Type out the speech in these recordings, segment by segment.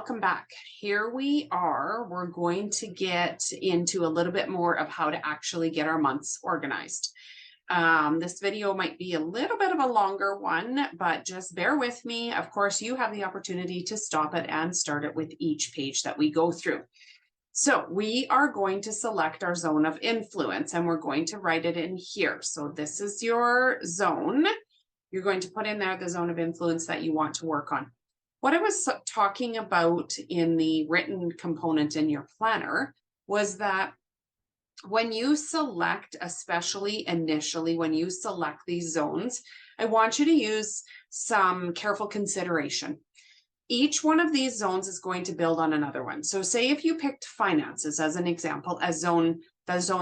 welcome back. Here we are. We're going to get into a little bit more of how to actually get our months organized. This video might be a little bit of a longer one, but just bear with me. Of course, you have the opportunity to stop it and start it with each page that we go through. So we are going to select our zone of influence and we're going to write it in here. So this is your zone. You're going to put in there the zone of influence that you want to work on. What I was talking about in the written component in your planner was that when you select, especially initially, when you select these zones, I want you to use some careful consideration. Each one of these zones is going to build on another one. So say if you picked finances as an example, the zone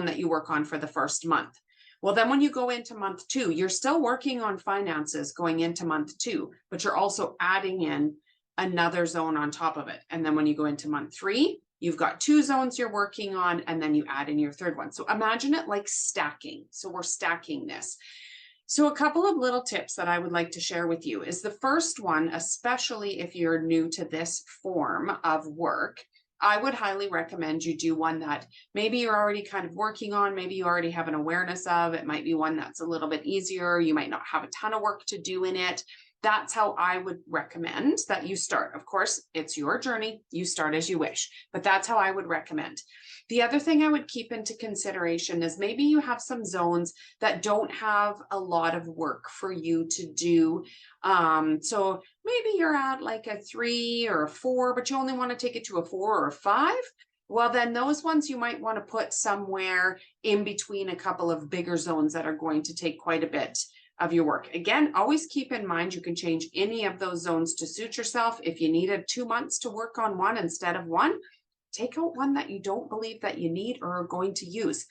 that you work on for the first month. Well, then when you go into month 2, you're still working on finances going into month 2, but you're also adding in another zone on top of it. And then when you go into month 3, you've got 2 zones you're working on, and then you add in your third one. So imagine it like stacking. So we're stacking this. So a couple of little tips that I would like to share with you is the first one, especially if you're new to this form of work, I would highly recommend you do one that maybe you're already kind of working on, maybe you already have an awareness of. It might be one that's a little bit easier. You might not have a ton of work to do in it. That's how I would recommend that you start. Of course, it's your journey. You start as you wish, but that's how I would recommend. The other thing I would keep into consideration is maybe you have some zones that don't have a lot of work for you to do. So maybe you're at like a 3 or a 4, but you only want to take it to a 4 or a 5. Well, then those ones you might want to put somewhere in between a couple of bigger zones that are going to take quite a bit of your work. Again, always keep in mind you can change any of those zones to suit yourself. If you needed 2 months to work on one instead of one, take out one that you don't believe that you need or are going to use,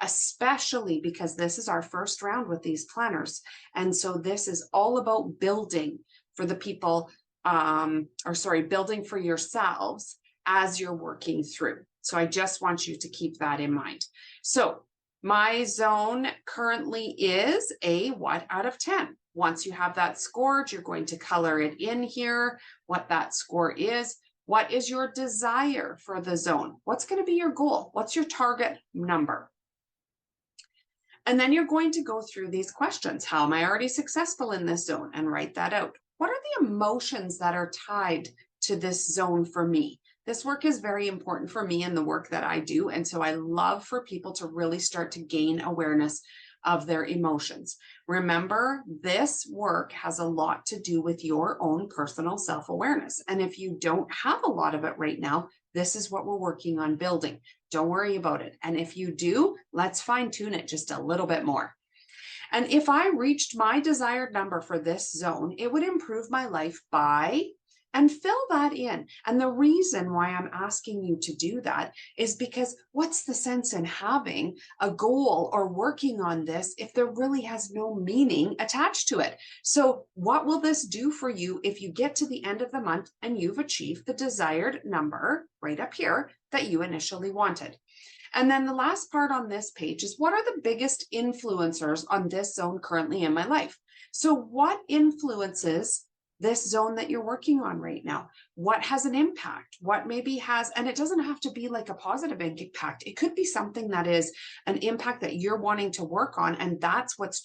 especially because this is our first round with these planners. And so this is all about building for the people, building for yourselves as you're working through. So I just want you to keep that in mind. So my zone currently is a what out of 10. Once you have that scored, you're going to color it in here, what that score is. What is your desire for the zone? What's going to be your goal? What's your target number? And then you're going to go through these questions. How am I already successful in this zone? And write that out. What are the emotions that are tied to this zone for me? This work is very important for me in the work that I do. And so I love for people to really start to gain awareness of their emotions. Remember, this work has a lot to do with your own personal self-awareness. And if you don't have a lot of it right now, this is what we're working on building. Don't worry about it. And if you do, let's fine-tune it just a little bit more. And if I reached my desired number for this zone, it would improve my life by, and fill that in. And the reason why I'm asking you to do that is because what's the sense in having a goal or working on this if there really has no meaning attached to it? So what will this do for you if you get to the end of the month and you've achieved the desired number right up here that you initially wanted? And then the last part on this page is what are the biggest influencers on this zone currently in my life? So what influences this zone that you're working on right now? What has an impact? What maybe has, and it doesn't have to be like a positive impact. It could be something that is an impact that you're wanting to work on. And that's what's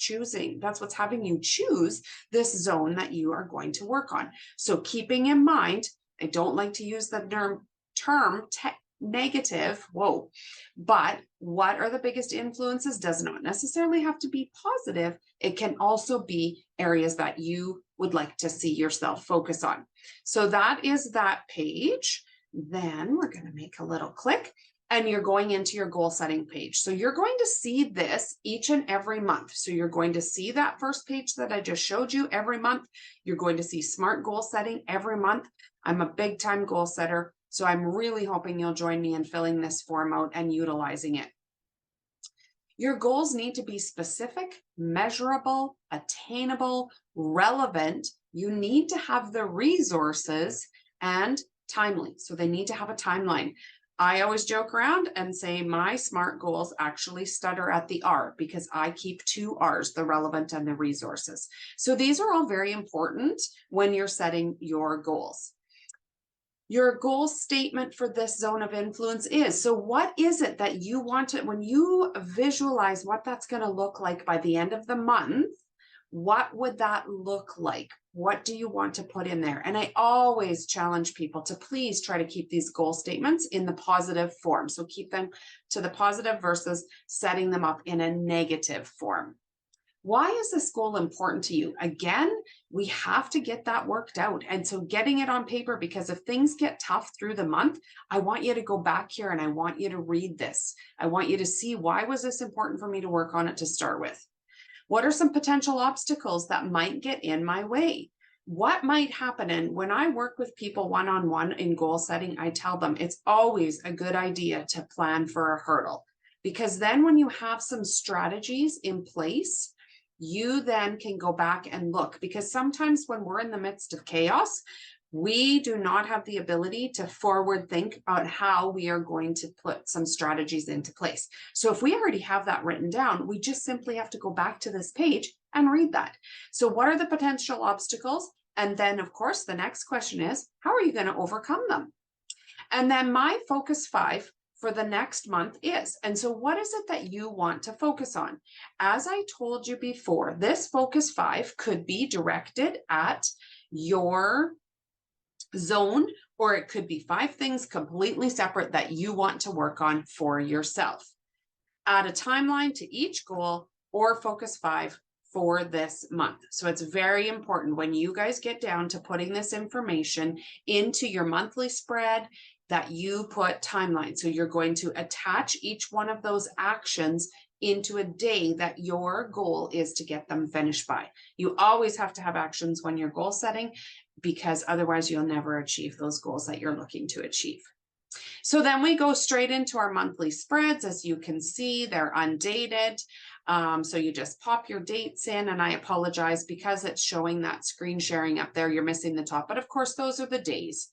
having you choose this zone that you are going to work on. So keeping in mind, I don't like to use the term negative, but what are the biggest influences does not necessarily have to be positive. It can also be areas that you would like to see yourself focus on. So that is that page. Then we're going to make a little click and you're going into your goal setting page. So you're going to see this each and every month. So you're going to see that first page that I just showed you every month. You're going to see SMART goal setting every month. I'm a big time goal setter. So I'm really hoping you'll join me in filling this form out and utilizing it. Your goals need to be specific, measurable, attainable, relevant. You need to have the resources and timely. So they need to have a timeline. I always joke around and say my SMART goals actually stutter at the R because I keep 2 R's, the relevant and the resources. So these are all very important when you're setting your goals. your goal statement for this zone of influence is. So what is it that you want to, when you visualize what that's going to look like by the end of the month, what would that look like? What do you want to put in there? And I always challenge people to please try to keep these goal statements in the positive form. So keep them to the positive versus setting them up in a negative form. Why is this goal important to you? Again, we have to get that worked out. And so getting it on paper, because if things get tough through the month, I want you to go back here and I want you to read this. I want you to see, why was this important for me to work on it to start with? What are some potential obstacles that might get in my way? What might happen? And when I work with people one-on-one in goal setting, I tell them it's always a good idea to plan for a hurdle, because then when you have some strategies in place, you then can go back and look, because sometimes when we're in the midst of chaos, we do not have the ability to forward think on how we are going to put some strategies into place. So if we already have that written down, we just simply have to go back to this page and read that. So what are the potential obstacles? And then of course, the next question is, how are you going to overcome them? And then my focus 5 for the next month is. And so what is it that you want to focus on? As I told you before, this focus 5 could be directed at your zone, or it could be 5 things completely separate that you want to work on for yourself. Add a timeline to each goal or focus 5 for this month. So it's very important when you guys get down to putting this information into your monthly spread that you put timeline. So you're going to attach each one of those actions into a day that your goal is to get them finished by. You always have to have actions when you're goal setting, because otherwise you'll never achieve those goals that you're looking to achieve. So then we go straight into our monthly spreads. As you can see, they're undated. So you just pop your dates in, and I apologize because it's showing that screen sharing up there. You're missing the top, but of course those are the days.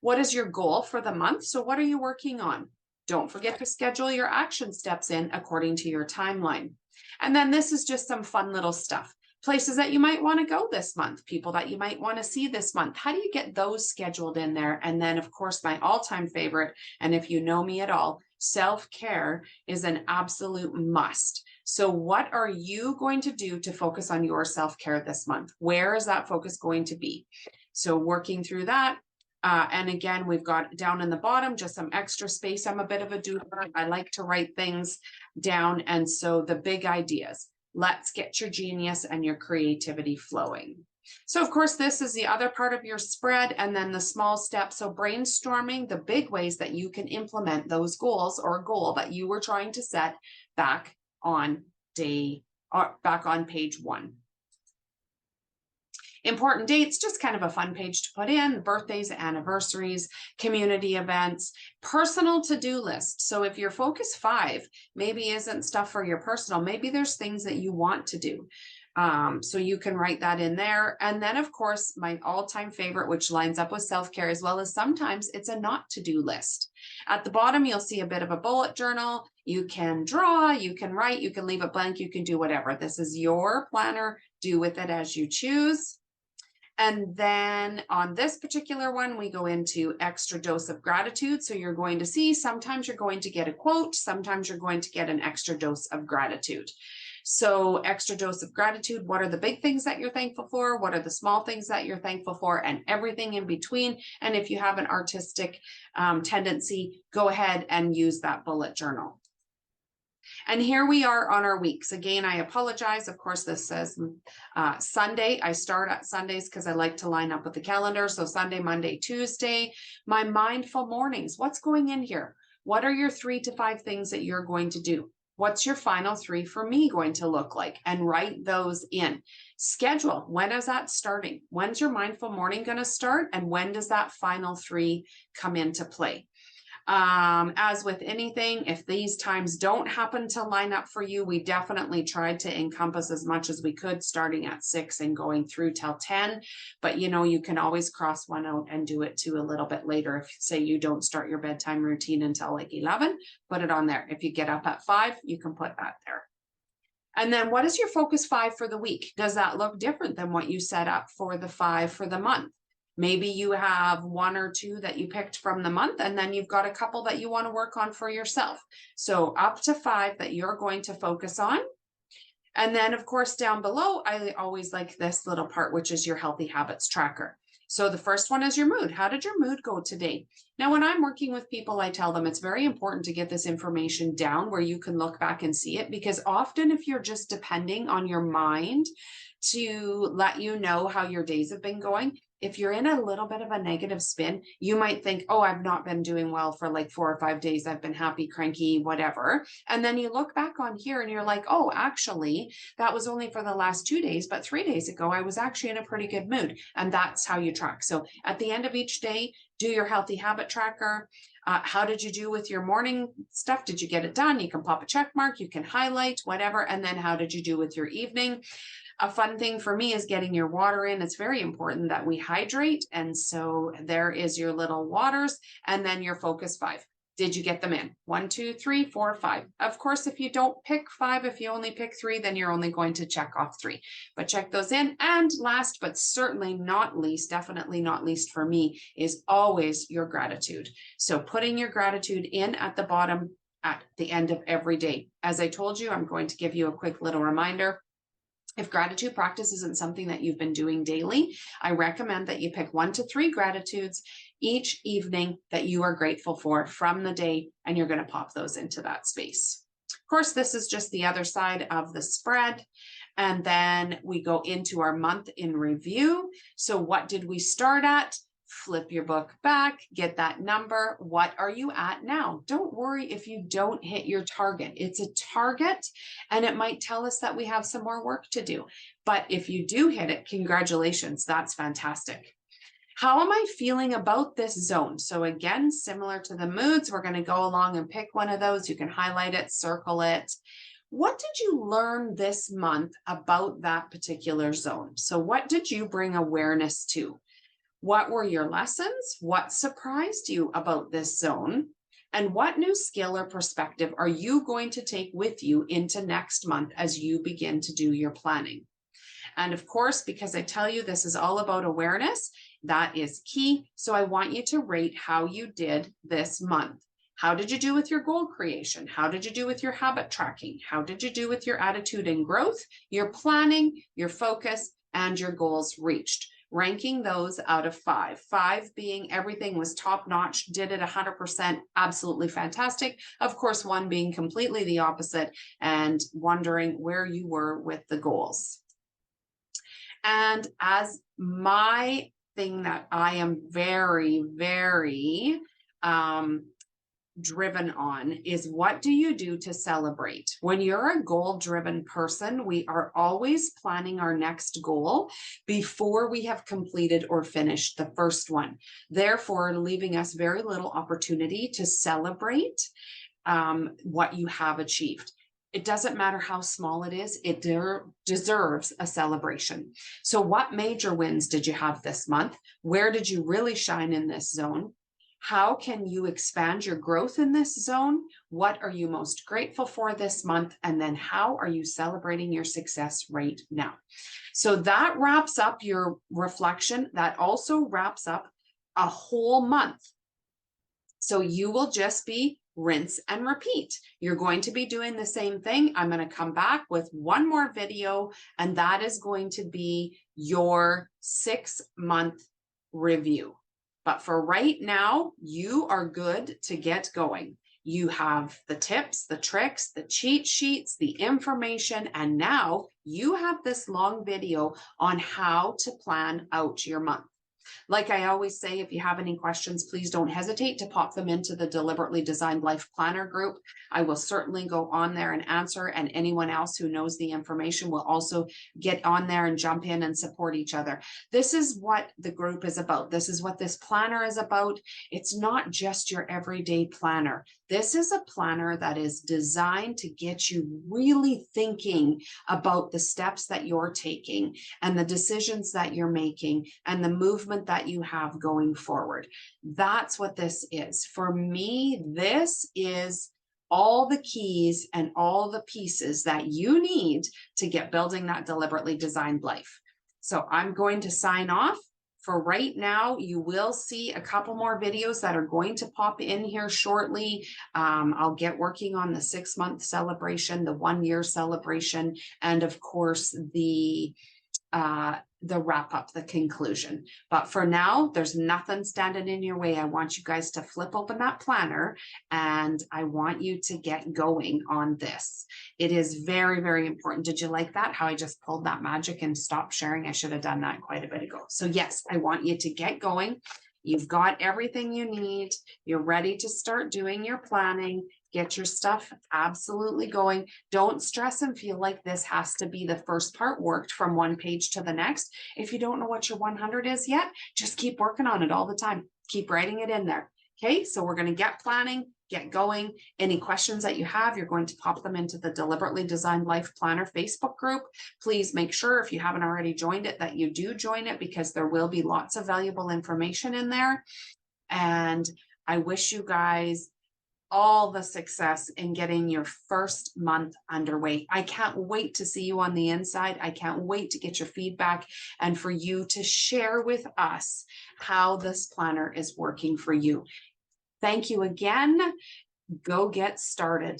What is your goal for the month? So what are you working on? Don't forget to schedule your action steps in according to your timeline. And then this is just some fun little stuff. Places that you might want to go this month, people that you might want to see this month. How do you get those scheduled in there? And then of course, my all-time favorite, and if you know me at all, self-care is an absolute must. So what are you going to do to focus on your self-care this month? Where is that focus going to be? So working through that. And again, we've got down in the bottom, just some extra space. I'm a bit of a doodler. I like to write things down. And so the big ideas, let's get your genius and your creativity flowing. So of course, this is the other part of your spread, and then the small steps. So brainstorming the big ways that you can implement those goals or goal that you were trying to set back on page 1. Important dates, just kind of a fun page to put in: birthdays, anniversaries, community events, personal to-do list. So if your focus 5 maybe isn't stuff for your personal, maybe there's things that you want to do. So you can write that in there. And then of course, my all-time favorite, which lines up with self-care as well as sometimes it's a not to-do list. At the bottom, you'll see a bit of a bullet journal. You can draw, you can write, you can leave it blank, you can do whatever. This is your planner. Do with it as you choose. And then on this particular one, we go into extra dose of gratitude. So you're going to see, sometimes you're going to get a quote, sometimes you're going to get an extra dose of gratitude. So extra dose of gratitude, what are the big things that you're thankful for? What are the small things that you're thankful for? And everything in between. And if you have an artistic tendency, go ahead and use that bullet journal. And here we are on our weeks. Again, I apologize. Of course, this says Sunday. I start at Sundays because I like to line up with the calendar. So Sunday, Monday, Tuesday. My mindful mornings. What's going in here? What are your 3 to 5 things that you're going to do? What's your final 3 for me going to look like? And write those in. Schedule. When is that starting? When's your mindful morning going to start? And when does that final 3 come into play? As with anything, if these times don't happen to line up for you, we definitely tried to encompass as much as we could, starting at 6 and going through till 10. But you know, you can always cross one out and do it too a little bit later. If say you don't start your bedtime routine until like 11, put it on there. If you get up at 5, you can put that there. And then what is your focus 5 for the week? Does that look different than what you set up for the 5 for the month? Maybe you have one or two that you picked from the month, and then you've got a couple that you want to work on for yourself. So up to 5 that you're going to focus on. And then of course, down below, I always like this little part, which is your healthy habits tracker. So the first one is your mood. How did your mood go today? Now, when I'm working with people, I tell them it's very important to get this information down where you can look back and see it, because often if you're just depending on your mind to let you know how your days have been going, if you're in a little bit of a negative spin, you might think, oh, I've not been doing well for like 4 or 5 days. I've been happy, cranky, whatever. And then you look back on here and you're like, oh, actually, that was only for the last 2 days, but 3 days ago, I was actually in a pretty good mood. And that's how you track. So at the end of each day, do your healthy habit tracker. How did you do with your morning stuff? Did you get it done? You can pop a check mark, you can highlight, whatever. And then how did you do with your evening? A fun thing for me is getting your water in. It's very important that we hydrate. And so there is your little waters, and then your focus 5. Did you get them in? 1, 2, 3, 4, 5. Of course, if you don't pick 5, if you only pick 3, then you're only going to check off 3. But check those in. And last, but certainly not least, definitely not least for me, is always your gratitude. So putting your gratitude in at the bottom at the end of every day. As I told you, I'm going to give you a quick little reminder. If gratitude practice isn't something that you've been doing daily, I recommend that you pick 1 to 3 gratitudes each evening that you are grateful for from the day, and you're going to pop those into that space. Of course, this is just the other side of the spread. And then we go into our month in review. So what did we start at? Flip your book back, get that number. What are you at now? Don't worry if you don't hit your target. It's a target, and it might tell us that we have some more work to do. But if you do hit it, congratulations, that's fantastic. How am I feeling about this zone? So again, similar to the moods, we're going to go along and pick one of those. You can highlight it, circle it. What did you learn this month about that particular zone? So what did you bring awareness to? What were your lessons? What surprised you about this zone? And what new skill or perspective are you going to take with you into next month as you begin to do your planning? And of course, because I tell you this is all about awareness, that is key. So I want you to rate how you did this month. How did you do with your goal creation? How did you do with your habit tracking? How did you do with your attitude and growth, your planning, your focus, and your goals reached? Ranking those out of 5. 5 being everything was top notch, did it 100%, absolutely fantastic. Of course, 1 being completely the opposite and wondering where you were with the goals. And as my thing that I am very, very driven on is, what do you do to celebrate? When you're a goal-driven person, we are always planning our next goal before we have completed or finished the first one, therefore leaving us very little opportunity to celebrate what you have achieved. It doesn't matter how small it is, it deserves a celebration. So what major wins did you have this month? Where did you really shine in this zone? How can you expand your growth in this zone? What are you most grateful for this month? And then how are you celebrating your success right now? So that wraps up your reflection. That also wraps up a whole month. So you will just be rinse and repeat. You're going to be doing the same thing. I'm going to come back with one more video, and that is going to be your 6-month review. But for right now, you are good to get going. You have the tips, the tricks, the cheat sheets, the information, and now you have this long video on how to plan out your month. Like I always say, if you have any questions, please don't hesitate to pop them into the Deliberately Designed Life Planner group. I will certainly go on there and answer, and anyone else who knows the information will also get on there and jump in and support each other. This is what the group is about. This is what this planner is about. It's not just your everyday planner. This is a planner that is designed to get you really thinking about the steps that you're taking and the decisions that you're making and the movement that you have going forward. That's what this is. For me, this is all the keys and all the pieces that you need to get building that deliberately designed life. So I'm going to sign off. For right now, you will see a couple more videos that are going to pop in here shortly. I'll get working on the 6-month celebration, the 1-year celebration, and of course the wrap up, the conclusion. But for now, there's nothing standing in your way. I want you guys to flip open that planner and I want you to get going on this. It is very, very important. Did you like that? How I just pulled that magic and stopped sharing? I should have done that quite a bit ago. So yes, I want you to get going. You've got everything you need. You're ready to start doing your planning. Get your stuff absolutely going. Don't stress and feel like this has to be the first part worked from one page to the next. If you don't know what your 100 is yet, just keep working on it all the time. Keep writing it in there. Okay, so we're going to get planning, get going. Any questions that you have, you're going to pop them into the Deliberately Designed Life Planner Facebook group. Please make sure, if you haven't already joined it, that you do join it, because there will be lots of valuable information in there. And I wish you guys all the success in getting your first month underway. I can't wait to see you on the inside. I can't wait to get your feedback and for you to share with us how this planner is working for you. Thank you again. Go get started.